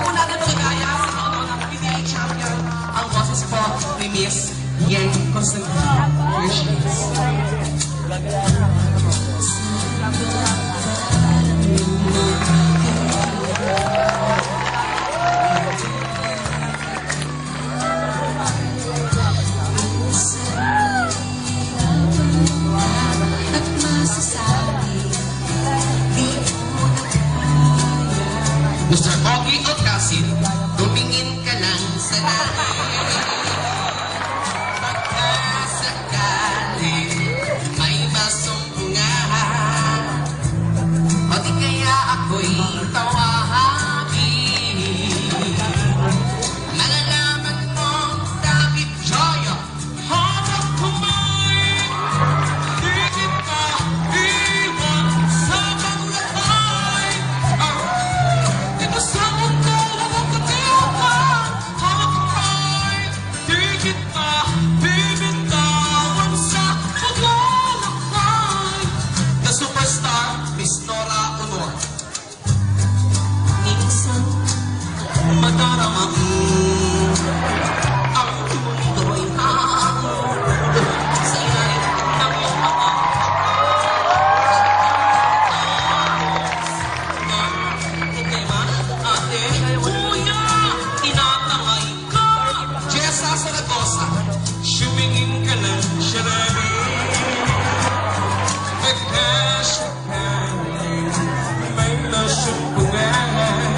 po natin magagaya sa taon ng PBA champion ang boses po ni Miss Yang Constantine. Here she is. Mr. Ogie Ocasin, tumingin ka lang sa langit. Pagkasakali may masumpungahan, o di kaya ako'y tawagin. Malalaman mo dahil joya, habang kumain, di kita iwan sa paglakay. Dito sa mundo, walang katiyakan, habang kumain, di kita bibitawan sa paglalakbay. The superstar, Miss Nora Honor. Minsan, madarama mo ang mundo'y hahamon sa ilalim ng iyong mga problema. Ate, kuya, tinatangay ka. Jessa Saragosa, sumingin ka lang siya rin. Pagkasakali may masumpungan,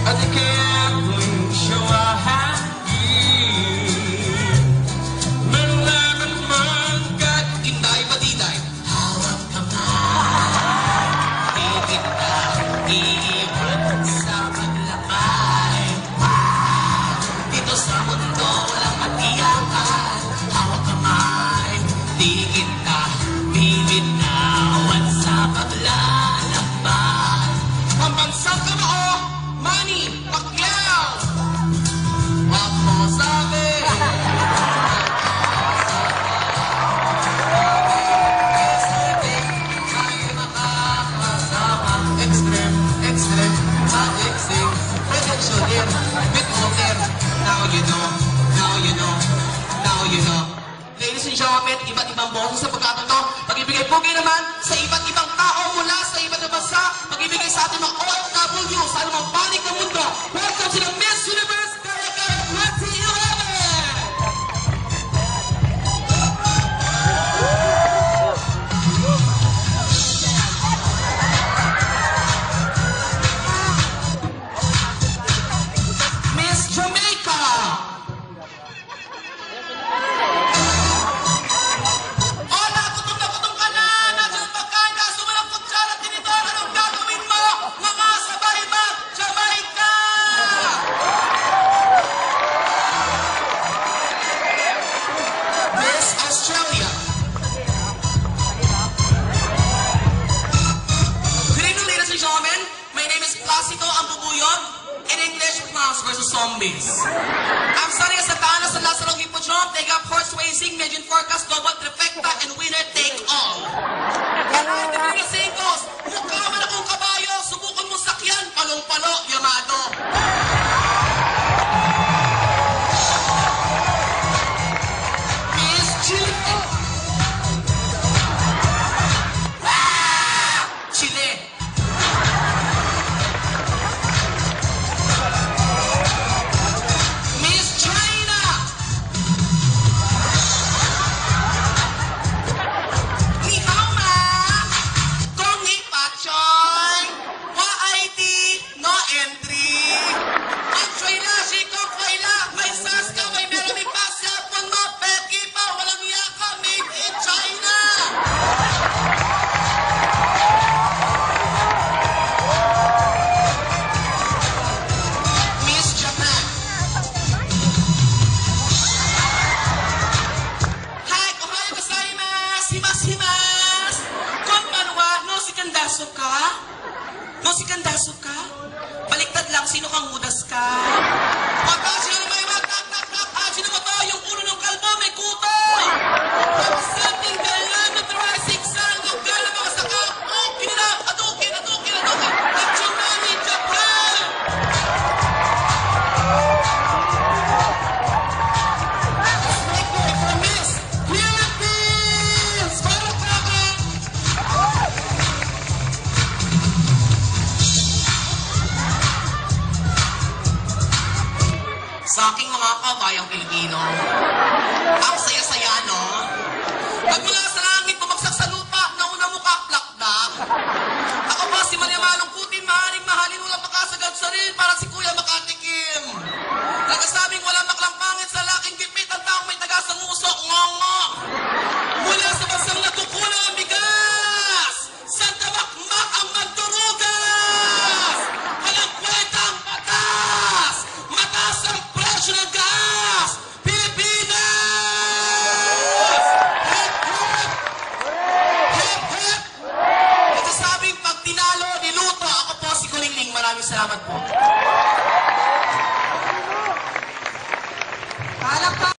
at kaya ako'y siyawahagin. Malaman man kat inday madiday, hawak kamay, di kita iiwan sa paglakay. Dito sa mundo walang matiyakan, hawak kamay, di kita bibitawan sa paglalakbay. Pambansang kamao, Manny Pacquiao. Wag mo sabi, tayo makakasama. Extreme, extreme, magic sing, presensyonir, with water. Now you know, now you know, now you know. Ladies and gentlemen, iba't ibang boses sa pagkakataon. Pag-ibigay po kayo naman sa iba't ibang tao mula sa iba't ibang bansa. Pag-ibigay sa ating mga OFW sa anumang panig ng mundo. Welcome to the Miss Universe Caracas 2011! Miss Jamaica! Hola, gutom na gutom ka na! Nandiyan ang pagkain, kaso walang kutsara at tinidor. Anong gagawin mo? Mga sabay mag-Jamaica! Miss Australia. Good evening, ladies and gentlemen. My name is Placido Ambubuyog. In English, Plants versus Zombies. I'm studying sa Tahanan sa Lazaro Hippodrome. Take up horse racing, Median Forecast, Global Trifecta, and winner take all. Yan ang mga singles. Mukha man akong kabayo, subukan mo sakyan, palong-palo, Yamato. Miss Chile. Chile. Miss China. Ni hao ma. Kong ni pa choy. Wa ID no entry. Ang China si Kong Kaila. May sas ka, may meron ni pa. Cellphone mo, peki pa. Walang yaka, made in China. Miss Japan. Hi, ohayo gozaimasu. Himas. Konbanwa, no si kandaso ka? No si kandaso ka? Baliktad lang, sino kang mudas ka? Pagkasi na may magkakakak. Sino mo to? Yung ulo ng kalbo, may kuto. Something galang na tricycle. Lugar na mga sakap. Okay na. Adukin. Natsumani, Japan. Sa aking mga kabayang Pilipino, ang saya-saya, no? Nagmula sa langit, bumagsak sa lupa, nauna mo ka, plakdak. Ako ba si Maria Malungkutin, maaaring mahalin, walang makasagad sa rin, parang si Kuya Makatikim. Nagasabing walang maklang pangit sa laking gipit, ang taong may taga sa nguso, ngongo.